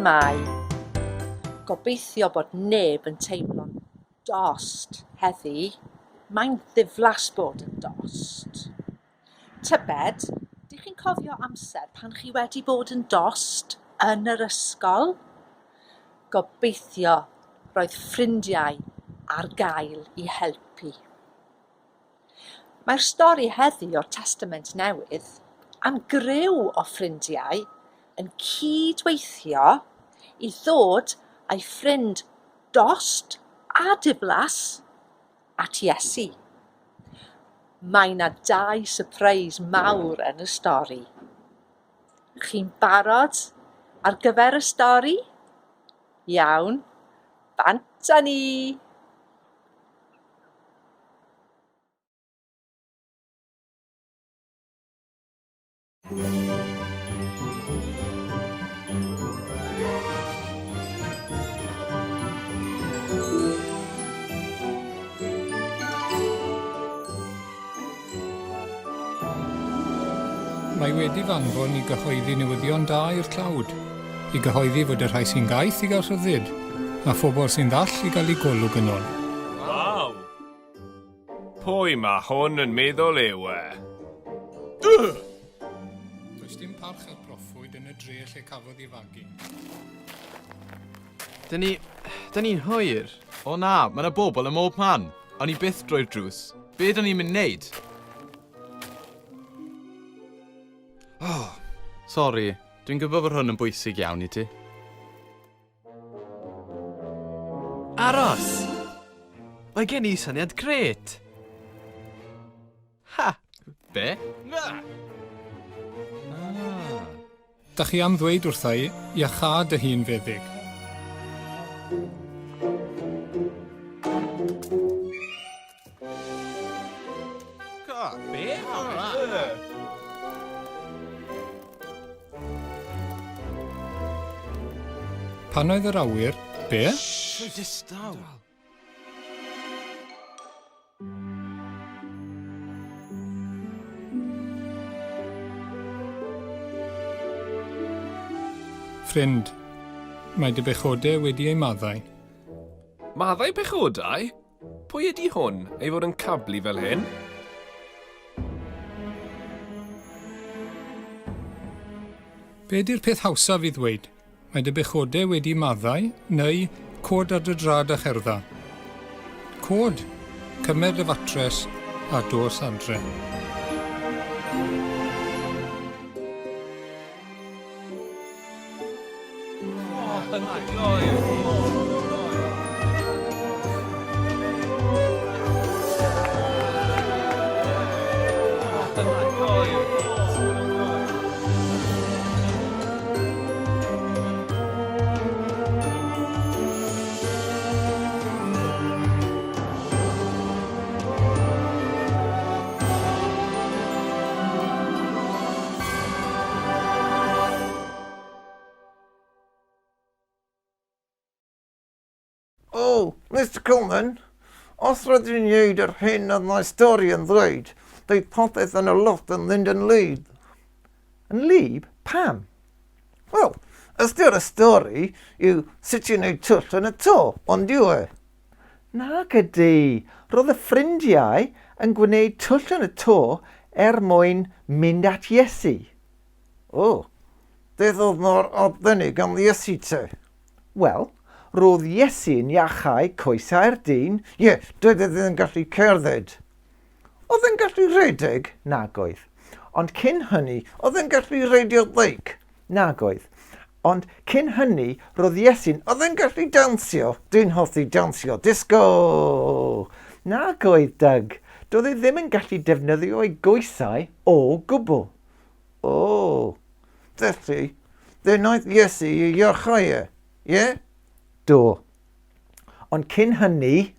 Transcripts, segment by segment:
Shwmai. Gobeithio bod neb yn teimlo'n dost heddi. Mae'n ddiflas bod yn dost. Tybed, dych chi'n cofio amser pan chi wedi bod yn dost yn yr ysgol? Gobeithio roedd ffrindiau ar gael i helpu. Mae'r stori heddi o'r Testament Newydd am griw o ffrindiau yn cydweithio i ddod â'i ffrind dost a diflas at Iesu. Mae 'na 2 sypreis mawr yn y stori. Chi'n barod ar gyfer y stori? Iawn, bant â ni! Mae wedi fanfon i gyhoeddi newyddion da i'r tlawd, i gyhoeddi fod y rhai sy'n gaeth i gael rhyddid, a phobl sy'n ddall i gael ei golwg yn ôl. Waw! Pwy mae hwn yn meddwl yw e? Does dim parch at broffwyd yn y dre lle cafodd ei fagu. Dyn ni'n hwyr. O na, mae yna bobl ym mob man. O'n i byth drwy'r drws. Be dyn ni'n mynd wneud? Sori, dwi'n gwybod bod hwn yn bwysig iawn i ti. Aros! Mae gen i syniad gret. Ha! Be? Da chi am ddweud wrtha i iachad y hun feddyg. Be? Pan oedd yr awyr, be? Distaw. Ffrind, mae dy bechodau wedi ei maddau. Maddau pechodau? Pwy ydy hwn ei fod yn cablu fel hyn? Be di'r peth hawsaf i ddweud? Mae dy bechodau wedi maddau neu cod ar dy drad a cherdda. Cod, cymer dy fatres a dos adre. Oh, Mr Coleman, os rydyn ni'n neud yr hyn oedd mae stori yn ddweud, doedd popeth yn y lot yn mynd yn lyb. Yn lyb? Pam? Wel, ystyr y stori yw sut i'n neud twll yn y to, ond yw e? Nag ydy, roedd y ffrindiau yn gwneud twll yn y to mwyn mynd at Iesu. O, beth oedd mor oddenig am Iesu te? Wel, roedd Iesu'n iachau coesau'r dyn. Doedd e ddim yn gallu cerdded. Oedd e'n gallu rhedeg? Nag oedd. Ond cyn hynny, oedd e'n gallu reidio beic? Nag oedd. Ond cyn hynny, roedd Iesu'n, oedd e'n gallu dansio? Dwi'n hoffi dansio. Disgo! Nag oedd, Doug. Doedd e ddim yn gallu defnyddio ei goesau o gwbl. O, felly, fe wnaeth Iesu i iachau e, ie? Do. Ond cyn hynny,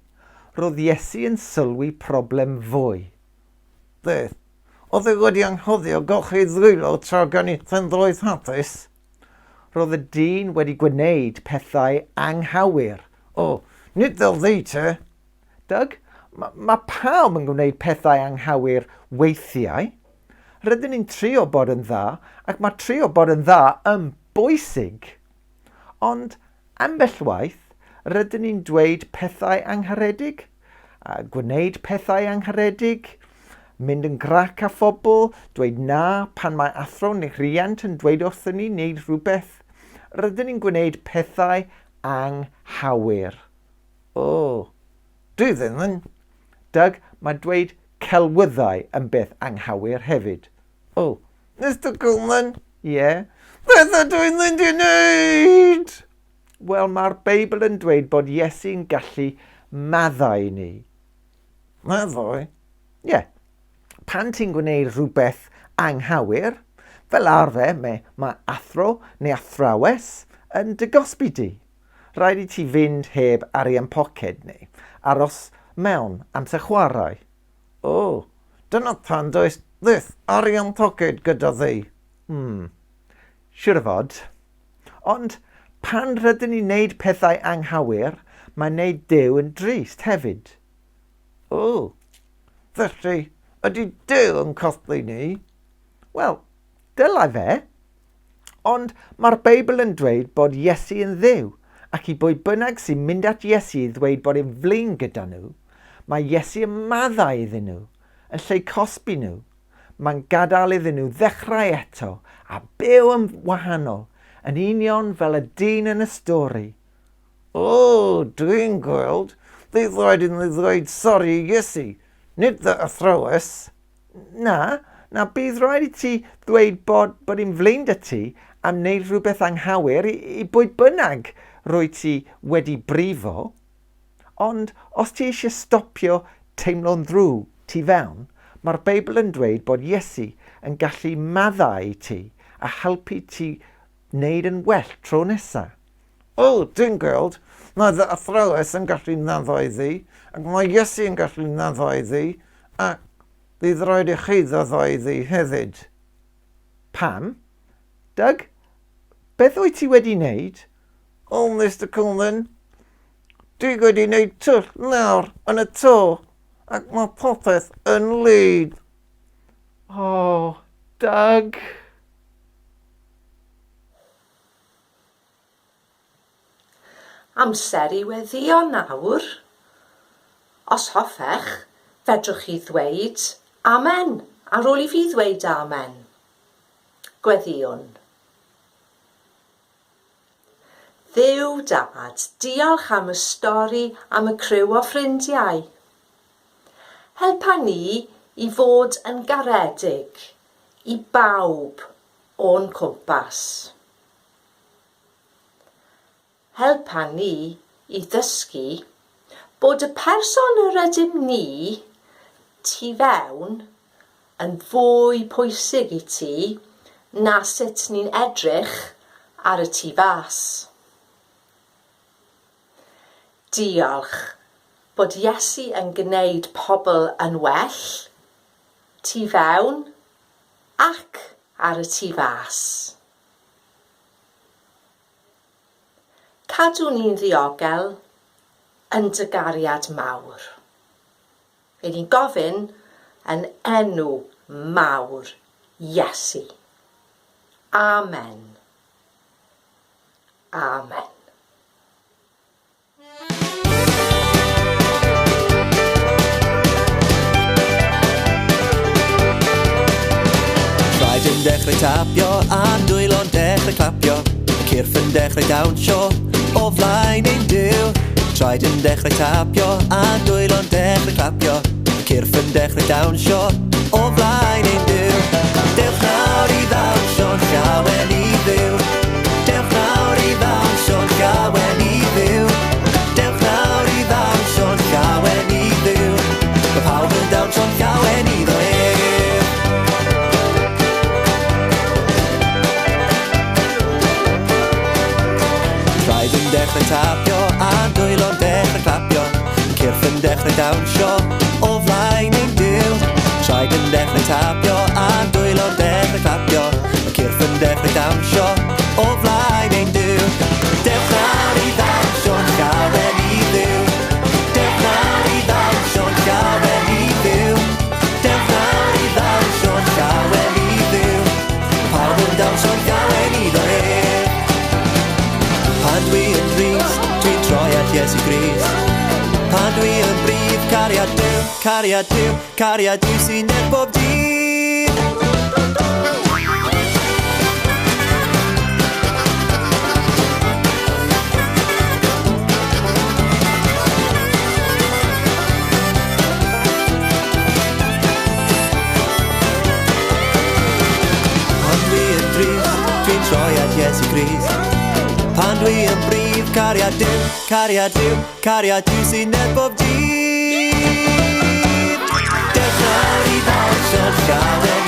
roedd Iesu yn sylwi problem fwy. Beth? Oedd e wedi anghofio golchi ddwylo tra gan i ffendroedd hapus? Roedd y dyn wedi gwneud pethau anghywir. O, nid fel ddi te. Doug, mae pawb yn gwneud pethau anghywir weithiau. Rydyn ni'n trio bod yn dda, ac mae trio bod yn dda yn bwysig. Ond ambell waith, rydyn ni'n dweud pethau angharedig, gwneud pethau angharedig, mynd yn grac a phobl, dweud na pan mae athro neu rhiant yn dweud wrthyn ni wneud rhywbeth. Rydyn ni'n gwneud pethau anghywir. Dwi ddim yn. Doug, mae dweud celwyddau yn beth anghywir hefyd. Mr Coleman? Beth ydw i'n mynd i wneud? Wel, mae'r Beibl yn dweud bod Iesu'n gallu maddau ni. Maddau? Pan ti'n gwneud rhywbeth anghywir, fel arfer mae athro neu athrawes yn dy gosbi di. Rhaid i ti fynd heb arian poced neu aros mewn amser chwarae. Dyna pan does ddydd arian poced gyda ddi. Siwr o fod. Ond pan rydyn ni'n neud pethau anghywir, mae'n neud Duw yn drist hefyd. Felly, ydy Duw yn cothlu ni? Wel, dylai fe. Ond mae'r Beibl yn dweud bod Iesu yn Dduw, ac i bwy bynnag sy'n mynd at Iesu i ddweud bod e'n flin gyda nhw, mae Iesu yn maddau iddyn nhw, yn lle cosbi nhw. Mae'n gadael iddyn nhw ddechrau eto a byw yn wahanol, yn union fel y dyn yn y stori. Dwi'n gweld, ddydd rhaid i ni ddweud sori i Iesu, nid dy athrawes. Na bydd rhaid i ti ddweud bod i'n flin dy ti am wneud rhywbeth anghywir i bwy bynnag rwy ti wedi brifo. Ond os ti eisiau stopio teimlo'n ddrwg tu fewn, mae'r Beibl yn dweud bod Iesu yn gallu maddau i ti a helpu ti wneud yn well tro nesaf. Dwi'n gweld, mae dy athrawes yn gallu maddau ddi, ac mae Iesu yn gallu maddau ddi, ac bydd rhaid i chi ddaddau ddi hefyd. Pam? Doug, beth wyt ti wedi wneud? Mr Coleman, dwi wedi wneud twll nawr yn y to, ac mae popeth yn lyd. Doug. Amser i weddio nawr. Os hoffech, fedrwch chi ddweud amen ar ôl i fi ddweud amen. Gweddiwn. Dduw dad, diolch am y stori am y criw o ffrindiau. Helpa ni i fod yn garedig i bawb o'n cwmpas. Helpa ni i ddysgu bod y person yr ydym ni tu fewn yn fwy pwysig i ti na sut ni'n edrych ar y tu fas. Diolch bod Iesu yn gwneud pobl yn well, tu fewn ac ar y tu fas. Cadw ni'n ddiogel yn dy gariad mawr. Fe ni'n gofyn yn enw mawr Iesu. Amen. Amen. Traed yn dechrau tapio a dwylo'n dechrau clapio, y cyrff yn dechrau dawnsio o flaen ein Duw. Traed yn dechrau tapio a dwylo'n dechrau clapio, y cyrff yn dechrau dawnsio o flaen ein Duw. Dewch nawr i ddawnsio'n llawen i Dduw. Dewch nawr i ddawnsio'n llawen i Dduw. Dewch nawr i ddawnsio'n llawen i Dduw. Mae pawb yn dawnsio'n llawen i Dduw. Traed yn dechrau tapio a dwylo'n dechrau clapio, y cyrff yn dechrau dawnsio o flaen ein Duw. Traed yn dechrau tapio a dwylo'n dechrau clapio, y cyrff yn dechrau dawnsio o flaen ein Duw. Dewch nawr i ddawnsio'n llawen i Dduw. Dewch nawr i ddawnsio'n llawen i Dduw. Dewch nawr i ddawnsio'n llawen i Dduw. Pawb yn dawnsio'n llawen i Dduw. Iesu Grist. Pan dwi yn brif, cariad Duw, cariad Duw, cariad Duw sy'n neb bob dydd. Pan dwi yn drist, dwi'n troi at Iesu Grist. Pan dwi yn brif, cariad Duw, cariad Duw, cariad Duw sy'n neb bob dydd. Dewch nawr i ddawns o'r llawer.